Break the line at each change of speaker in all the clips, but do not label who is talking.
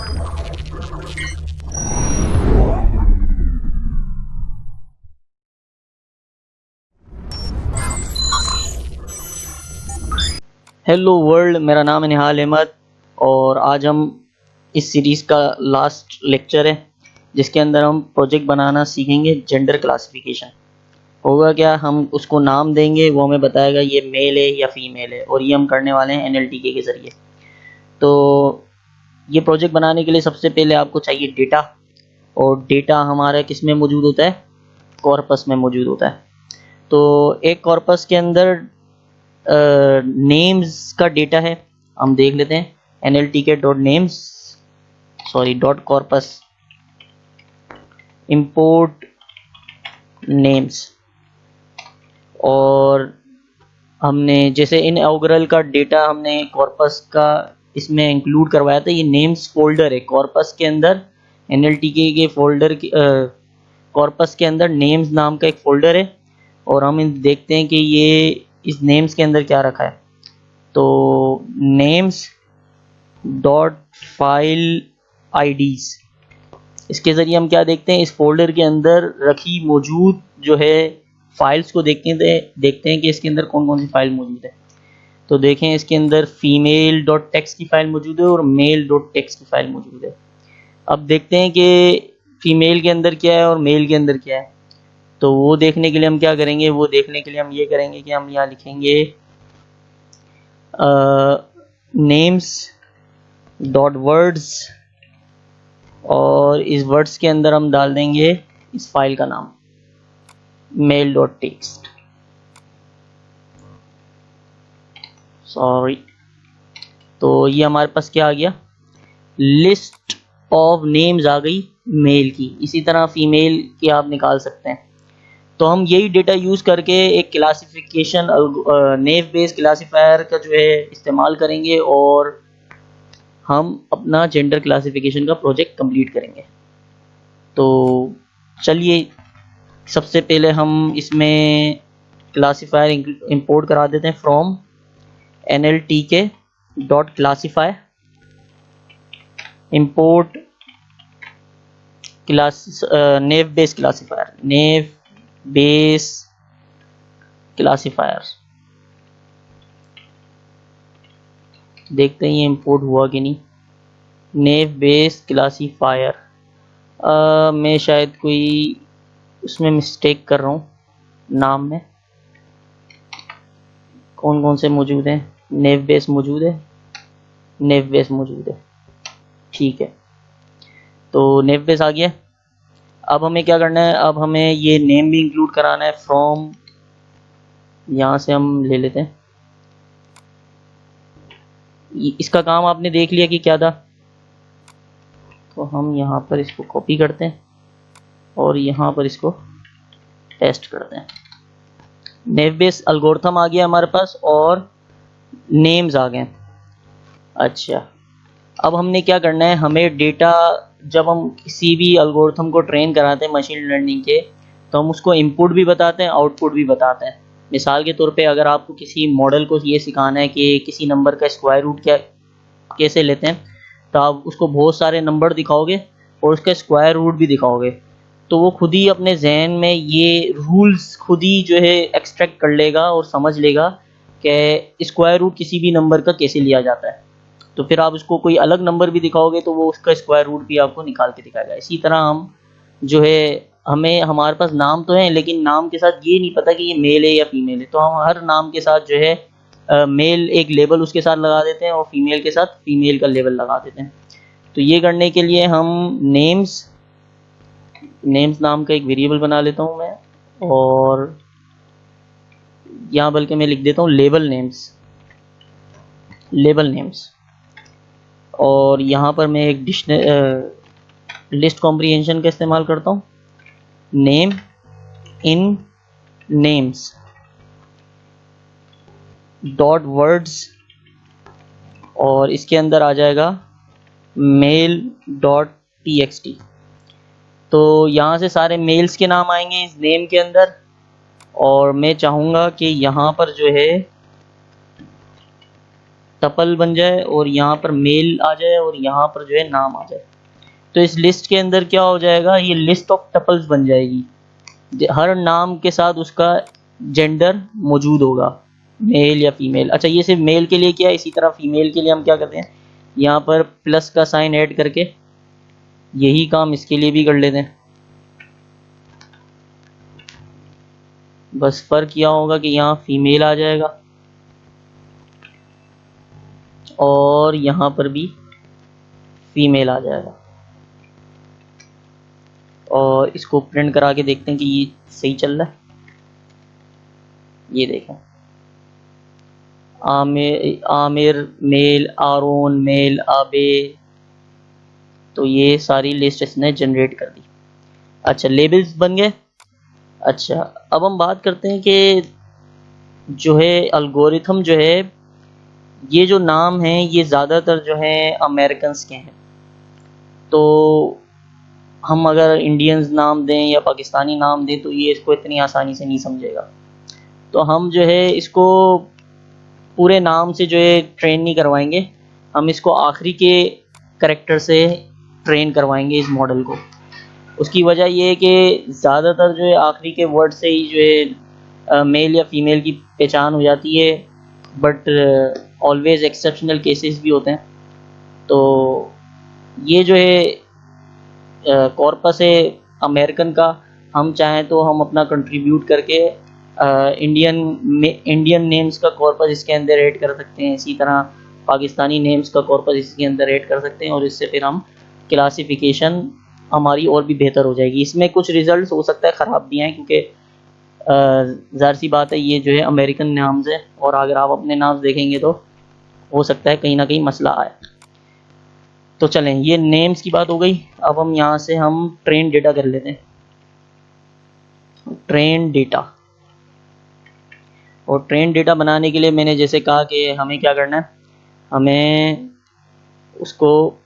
Hello world, मेरा नाम है निहाल अहमद और आज हम इस सीरीज़ का लास्ट लेक्चर है जिसके अंदर हम प्रोजेक्ट बनाना सीखेंगे। जेंडर क्लासिफिकेशन होगा क्या, हम उसको नाम देंगे, वो हमें बताएगा ये मेल है या फीमेल है, और ये हम करने वाले हैं NLTK के ज़रिए। तो ये प्रोजेक्ट बनाने के लिए सबसे पहले आपको चाहिए डेटा, और डेटा हमारा किस में मौजूद होता है? कॉर्पस में मौजूद होता है। तो एक कॉर्पस के अंदर नेम्स का डेटा है, हम देख लेते हैं। NLTK dot names dot corpus import names. और हमने जैसे इनऑग्रल का डेटा हमने कॉर्पस का इसमें इंक्लूड करवाया था। ये नेम्स फोल्डर है कॉर्पस के अंदर, NLTK के फोल्डर के कॉर्पस के अंदर नेम्स नाम का एक फोल्डर है। और हम देखते हैं कि ये इस नेम्स के अंदर क्या रखा है। तो नेम्स डॉट फाइल आईडीज, इसके ज़रिए हम क्या देखते हैं, इस फोल्डर के अंदर रखी मौजूद जो है फाइल्स को देखते हैं कि इसके अंदर कौन कौन सी फाइल मौजूद है। तो देखें, इसके अंदर फीमेल डॉट टेक्स्ट की फाइल मौजूद है और मेल डॉट टेक्स्ट की फाइल मौजूद है। अब देखते हैं कि फीमेल के अंदर क्या है और मेल के अंदर क्या है। तो वो देखने के लिए हम क्या करेंगे, वो देखने के लिए हम ये करेंगे कि हम यहाँ लिखेंगे नेम्स डॉट वर्ड्स, और इस वर्ड्स के अंदर हम डाल देंगे इस फाइल का नाम मेल डॉट टेक्स्ट। तो ये हमारे पास क्या आ गया, लिस्ट ऑफ नेम्स आ गई मेल की। इसी तरह फीमेल की आप निकाल सकते हैं। तो हम यही डेटा यूज़ करके एक क्लासिफिकेशन नेव बेस्ड क्लासिफायर का जो है इस्तेमाल करेंगे और हम अपना जेंडर क्लासिफिकेशन का प्रोजेक्ट कंप्लीट करेंगे। तो चलिए, सबसे पहले हम इसमें क्लासिफायर इंपोर्ट करा देते हैं from NLTK dot classify import class naive Bayes classifier. देखते हैं ये इंपोर्ट हुआ कि नहीं। नेव बेस क्लासिफायर, मैं शायद कोई उसमें मिस्टेक कर रहा हूँ, नाम में कौन कौन से मौजूद हैं। नेव बेस मौजूद है, नेव बेस मौजूद है, ठीक है। तो नेव बेस आ गया। अब हमें क्या करना है, अब हमें ये नेम भी इंक्लूड कराना है फ्रॉम, यहाँ से हम ले लेते हैं। इसका काम आपने देख लिया कि क्या था। तो हम यहाँ पर इसको कॉपी करते हैं और यहाँ पर इसको पेस्ट करते हैं। नेव बेस एल्गोरिथम आ गया हमारे पास और नेम्स आ गए। अच्छा, अब हमने क्या करना है, हमें डेटा, जब हम किसी भी एल्गोरिथम को ट्रेन कराते हैं मशीन लर्निंग के, तो हम उसको इनपुट भी बताते हैं, आउटपुट भी बताते हैं। मिसाल के तौर पे अगर आपको किसी मॉडल को ये सिखाना है कि किसी नंबर का स्क्वायर रूट क्या कैसे लेते हैं, तो आप उसको बहुत सारे नंबर दिखाओगे और उसका स्क्वायर रूट भी दिखाओगे, तो वो खुद ही अपने जहन में ये रूल्स खुद ही जो है एक्सट्रैक्ट कर लेगा और समझ लेगा कि स्क्वायर रूट किसी भी नंबर का कैसे लिया जाता है। तो फिर आप उसको कोई अलग नंबर भी दिखाओगे तो वो उसका स्क्वायर रूट भी आपको निकाल के दिखाएगा। इसी तरह हम जो है, हमारे पास नाम तो है लेकिन नाम के साथ ये नहीं पता कि ये मेल है या फीमेल है, तो हम हर नाम के साथ जो है मेल एक लेबल उसके साथ लगा देते हैं और फीमेल के साथ फीमेल का लेबल लगा देते हैं। तो ये करने के लिए हम नेम्स नाम का एक वेरिएबल बना लेता हूँ मैं, और यहाँ बल्कि मैं लिख देता हूँ लेबल नेम्स। और यहाँ पर मैं एक लिस्ट कॉम्प्रिहेंशन का इस्तेमाल करता हूँ, name in names dot words, और इसके अंदर आ जाएगा मेल डॉट txt। तो यहाँ से सारे मेल्स के नाम आएंगे इस नेम के अंदर, और मैं चाहूँगा कि यहाँ पर जो है टपल बन जाए और यहाँ पर मेल आ जाए और यहाँ पर जो है नाम आ जाए। तो इस लिस्ट के अंदर क्या हो जाएगा, ये लिस्ट ऑफ टपल्स बन जाएगी। हर नाम के साथ उसका जेंडर मौजूद होगा, मेल या फीमेल। अच्छा, ये सिर्फ मेल के लिए किया, इसी तरह फीमेल के लिए हम क्या करते हैं, यहाँ पर प्लस का साइन ऐड करके यही काम इसके लिए भी कर लेते हैं। बस फर्क यह होगा कि यहाँ फीमेल आ जाएगा और यहाँ पर भी फीमेल आ जाएगा। और इसको प्रिंट करा के देखते हैं कि ये सही चल रहा है। ये देखें, आमिर मेल, आरोन मेल, आबे। तो ये सारी लिस्ट इसने जनरेट कर दी। अच्छा, लेबल्स बन गए। अच्छा, अब हम बात करते हैं कि जो है एल्गोरिथम जो है, ये जो नाम हैं ये ज़्यादातर जो है अमेरिकन्स के हैं। तो हम अगर इंडियंस नाम दें या पाकिस्तानी नाम दें तो ये इसको इतनी आसानी से नहीं समझेगा। तो हम जो है इसको पूरे नाम से जो है ट्रेन नहीं करवाएंगे, हम इसको आखिरी के करैक्टर से ट्रेन करवाएंगे इस मॉडल को। उसकी वजह ये है कि ज़्यादातर जो है आखिरी के वर्ड से ही जो है मेल या फीमेल की पहचान हो जाती है, बट ऑलवेज एक्सेप्शनल केसेस भी होते हैं। तो ये जो है कॉर्पस है अमेरिकन का, हम चाहें तो हम अपना कंट्रीब्यूट करके इंडियन नेम्स का कॉर्पस इसके अंदर ऐड कर सकते हैं। इसी तरह पाकिस्तानी नेम्स का कॉर्पस इसके अंदर ऐड कर सकते हैं और इससे फिर हम क्लासिफिकेशन हमारी और भी बेहतर हो जाएगी। इसमें कुछ रिजल्ट्स हो सकता है ख़राब भी हैं, क्योंकि ज़ाहिर सी बात है ये जो है अमेरिकन नाम्स है और अगर आप अपने नाम्स देखेंगे तो हो सकता है कहीं ना कहीं मसला आए। तो चलें, ये नेम्स की बात हो गई। अब हम यहाँ से हम ट्रेन डेटा कर लेते हैं, ट्रेन डेटा। और ट्रेन डेटा बनाने के लिए मैंने जैसे कहा कि हमें क्या करना है, हमें उसको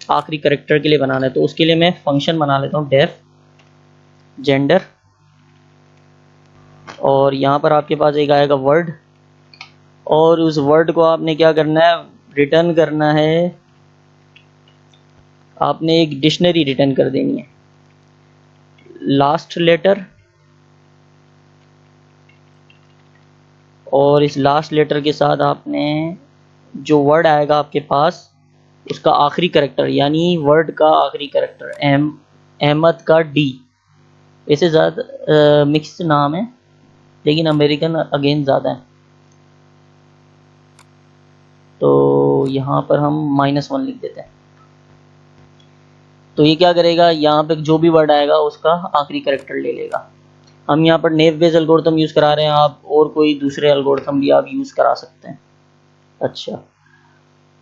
आखिरी करैक्टर के लिए बनाना है। तो उसके लिए मैं फंक्शन बना लेता हूँ डेफ जेंडर, और यहाँ पर आपके पास एक आएगा वर्ड, और उस वर्ड को आपने क्या करना है, रिटर्न करना है। आपने एक डिक्शनरी रिटर्न कर देनी है, लास्ट लेटर, और इस लास्ट लेटर के साथ आपने जो वर्ड आएगा आपके पास उसका आखिरी करैक्टर, यानी वर्ड का आखिरी करैक्टर। अहमद का डी। वैसे ज़्यादा मिक्स्ड नाम है लेकिन अमेरिकन अगेन ज़्यादा है। तो यहाँ पर हम -1 लिख देते हैं। तो ये क्या करेगा, यहाँ पे जो भी वर्ड आएगा उसका आखिरी करैक्टर ले लेगा। हम यहाँ पर नेव बेस एल्गोरिथम यूज़ करा रहे हैं, आप और कोई दूसरे एल्गोरिथम भी आप यूज़ करा सकते हैं। अच्छा,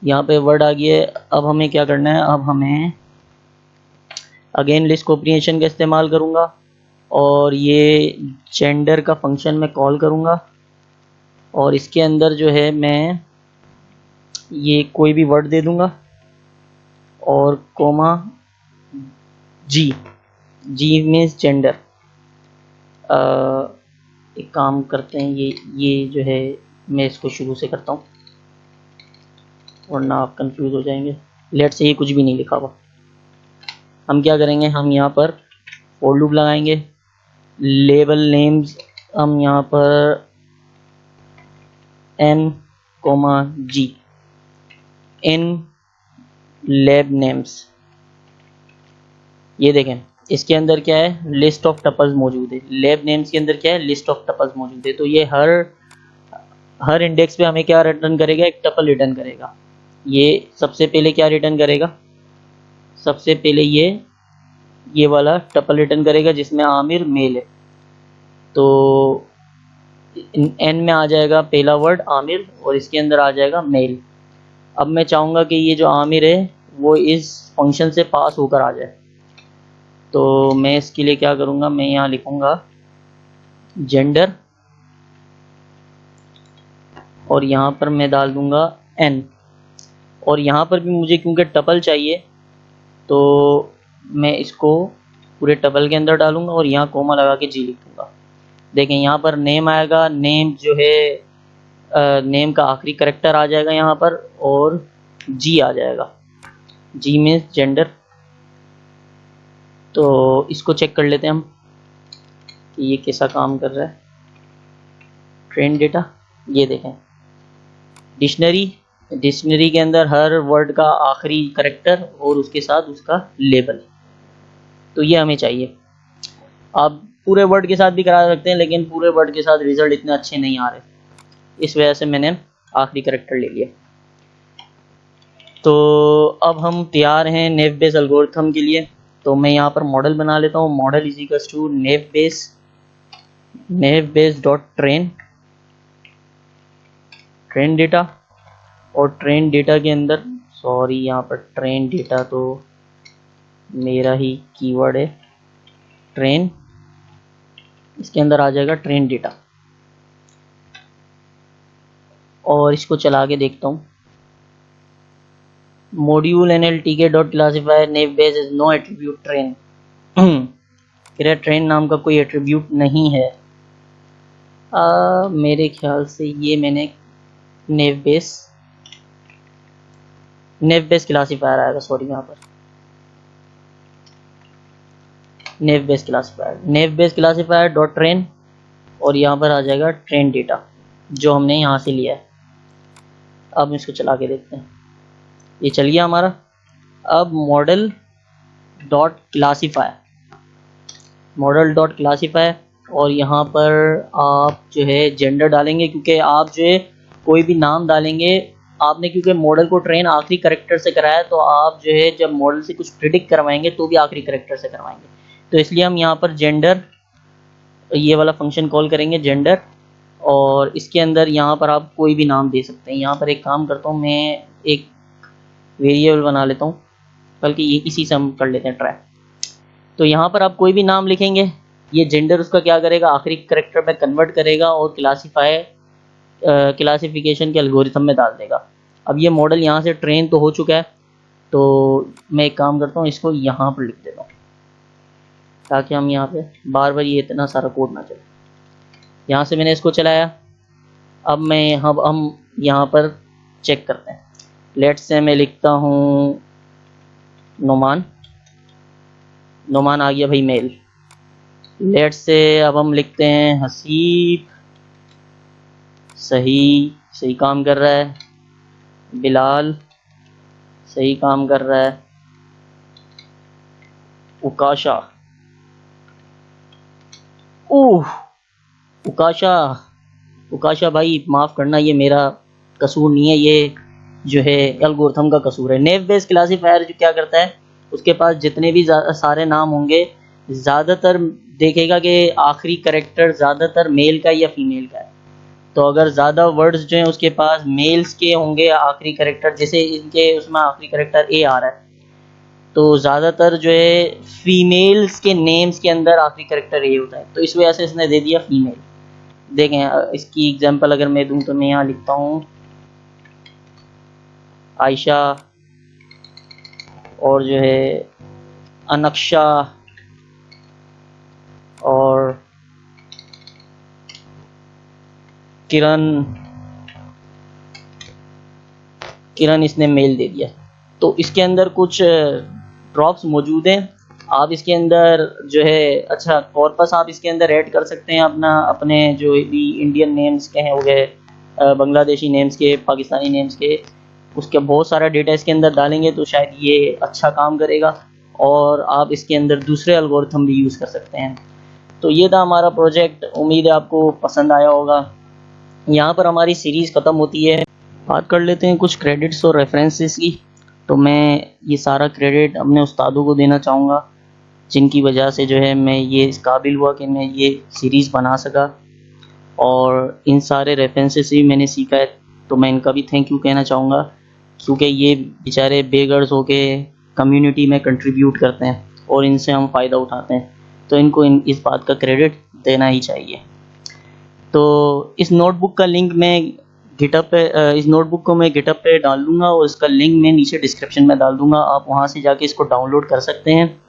यहाँ पे वर्ड आ गया है। अब हमें क्या करना है, अब हमें अगेन लिस्ट कॉम्प्रिहेंशन का इस्तेमाल करूँगा और ये जेंडर का फंक्शन मैं कॉल करूँगा और इसके अंदर जो है मैं ये कोई भी वर्ड दे दूँगा और कोमा जी, जी मीन्स जेंडर। एक काम करते हैं, ये जो है मैं इसको शुरू से करता हूँ वरना आप कंफ्यूज हो जाएंगे। लेट से ये कुछ भी नहीं लिखा हुआ। हम क्या करेंगे, हम यहाँ पर फॉर लूप लगाएंगे। लेबल नेम्स हम यहाँ पर n, g in lab names. ये देखें इसके अंदर क्या है, लिस्ट ऑफ टपल्स मौजूद है। लैब नेम्स के अंदर क्या है, लिस्ट ऑफ टपल्स मौजूद है। तो ये हर इंडेक्स पे हमें क्या रिटर्न करेगा, एक टपल रिटर्न करेगा। ये सबसे पहले क्या रिटर्न करेगा, सबसे पहले ये वाला टपल रिटर्न करेगा जिसमें आमिर मेल है। तो n में आ जाएगा पहला वर्ड आमिर और इसके अंदर आ जाएगा मेल। अब मैं चाहूँगा कि ये जो आमिर है वो इस फंक्शन से पास होकर आ जाए। तो मैं इसके लिए क्या करूँगा, मैं यहाँ लिखूँगा जेंडर और यहाँ पर मैं डाल दूँगा n, और यहाँ पर भी मुझे क्योंकि टपल चाहिए तो मैं इसको पूरे टपल के अंदर डालूँगा और यहाँ कोमा लगा के जी लिख दूँगा। देखें यहाँ पर नेम आएगा, नेम जो है नेम का आखिरी करेक्टर आ जाएगा यहाँ पर, और जी आ जाएगा, जी मीन्स जेंडर। तो इसको चेक कर लेते हैं हम कि ये कैसा काम कर रहा है। ट्रेन डेटा, ये देखें डिक्शनरी के अंदर हर वर्ड का आखिरी करेक्टर और उसके साथ उसका लेबल, तो ये हमें चाहिए। आप पूरे वर्ड के साथ भी करा सकते हैं, लेकिन पूरे वर्ड के साथ रिजल्ट इतने अच्छे नहीं आ रहे, इस वजह से मैंने आखिरी करेक्टर ले लिया। तो अब हम तैयार हैं नेव बेस एल्गोरिथम के लिए। तो मैं यहाँ पर मॉडल बना लेता हूँ। Model is equal to naive Bayes dot train data, और ट्रेन डेटा के अंदर, सॉरी यहाँ पर ट्रेन डेटा तो मेरा ही कीवर्ड है, ट्रेन, इसके अंदर आ जाएगा ट्रेन डेटा, और इसको चला के देखता हूँ। Module NLTK dot classifier naive Bayes is no attribute train. Train नाम का कोई एट्रीब्यूट नहीं है। मेरे ख्याल से ये मैंने नेव बेस क्लासीफायर आएगा, सॉरी यहाँ पर naive Bayes classifier dot train, और यहाँ पर आ जाएगा ट्रेन डेटा जो हमने यहाँ से लिया है। अब इसको चला के देखते हैं, ये चल गया हमारा। अब मॉडल डॉट क्लासीफायर, और यहाँ पर आप जो है जेंडर डालेंगे, क्योंकि आप जो है कोई भी नाम डालेंगे, आपने क्योंकि मॉडल को ट्रेन आखिरी करेक्टर से कराया, तो आप जो है जब मॉडल से कुछ प्रिडिक्ट करवाएंगे तो भी आखिरी करेक्टर से करवाएंगे। तो इसलिए हम यहाँ पर जेंडर, ये वाला फंक्शन कॉल करेंगे जेंडर, और इसके अंदर यहाँ पर आप कोई भी नाम दे सकते हैं। यहाँ पर एक काम करता हूँ, मैं एक वेरिएबल बना लेता हूँ, बल्कि ये इसी से हम कर लेते हैं ट्राई। तो यहाँ पर आप कोई भी नाम लिखेंगे, ये जेंडर उसका क्या करेगा, आखिरी करेक्टर में कन्वर्ट करेगा और क्लासिफिकेशन के एल्गोरिथम में डाल देगा। अब ये मॉडल यहाँ से ट्रेन तो हो चुका है, तो मैं एक काम करता हूँ, इसको यहाँ पर लिख देता हूँ, ताकि हम यहाँ पे बार बार ये इतना सारा कोड ना चले। यहाँ से मैंने इसको चलाया। अब हम यहाँ पर चेक करते हैं। लेट्स से मैं लिखता हूँ नोमान आ गया भाई, मेल। लेट्स से अब हम लिखते हैं हसीब, सही काम कर रहा है। बिलाल सही काम कर रहा है। उकाशा भाई माफ़ करना, ये मेरा कसूर नहीं है, ये जो है एल्गोरिथम का कसूर है। नेव बेस क्लासीफायर जो क्या करता है, उसके पास जितने भी सारे नाम होंगे, ज़्यादातर देखेगा कि आखिरी करेक्टर ज़्यादातर मेल का या फीमेल का है। तो अगर ज़्यादा वर्ड्स जो हैं उसके पास मेल्स के होंगे आखिरी करेक्टर, जैसे इनके उसमें आखिरी करेक्टर ए आ रहा है, तो ज़्यादातर जो है फीमेल्स के नेम्स के अंदर आखिरी करेक्टर ए होता है, तो इस वजह से इसने दे दिया फीमेल। देखें इसकी एग्जांपल अगर मैं दूं, तो मैं यहाँ लिखता हूँ आयशा, और जो है अनक्षा, और किरण इसने मेल दे दिया। तो इसके अंदर कुछ ड्रॉप्स मौजूद हैं। आप इसके अंदर जो है अच्छा कॉर्पस आप इसके अंदर ऐड कर सकते हैं अपने जो भी इंडियन नेम्स के हैं हो गए, बांग्लादेशी नेम्स के, पाकिस्तानी नेम्स के, उसके बहुत सारा डेटा इसके अंदर डालेंगे तो शायद ये अच्छा काम करेगा, और आप इसके अंदर दूसरे एल्गोरिथम भी यूज़ कर सकते हैं। तो ये था हमारा प्रोजेक्ट, उम्मीद है आपको पसंद आया होगा। यहाँ पर हमारी सीरीज़ ख़त्म होती है। बात कर लेते हैं कुछ क्रेडिट्स और रेफरेंसेस की। तो मैं ये सारा क्रेडिट अपने उस्तादों को देना चाहूँगा, जिनकी वजह से जो है मैं ये इस काबिल हुआ कि मैं ये सीरीज़ बना सका, और इन सारे रेफरेंसेस भी मैंने सीखा है, तो मैं इनका भी थैंक यू कहना चाहूँगा, क्योंकि ये बेचारे बेगर्स होके कम्युनिटी में कंट्रीब्यूट करते हैं और इनसे हम फ़ायदा उठाते हैं, तो इनको इस बात का क्रेडिट देना ही चाहिए। तो इस नोटबुक का लिंक मैं गिटहब पे इस नोटबुक को मैं गिटहब पे डाल दूँगा, और इसका लिंक मैं नीचे डिस्क्रिप्शन में डाल दूँगा, आप वहाँ से जाके इसको डाउनलोड कर सकते हैं।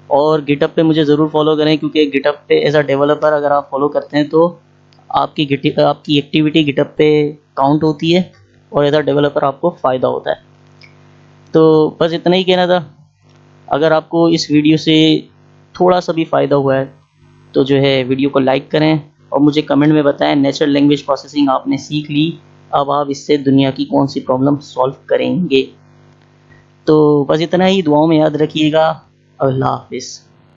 और गिटहब पे मुझे ज़रूर फॉलो करें, क्योंकि गिटहब पे एज अ डेवलपर अगर आप फॉलो करते हैं तो आपकी एक्टिविटी गिटहब पे काउंट होती है और एज अ डेवलपर आपको फ़ायदा होता है। तो बस इतना ही कहना था। अगर आपको इस वीडियो से थोड़ा सा भी फ़ायदा हुआ है तो जो है वीडियो को लाइक करें और मुझे कमेंट में बताएं नेचुरल लैंग्वेज प्रोसेसिंग आपने सीख ली, अब आप इससे दुनिया की कौन सी प्रॉब्लम सॉल्व करेंगे। तो बस इतना ही, दुआओं में याद रखिएगा। अल्लाह हाफिज़।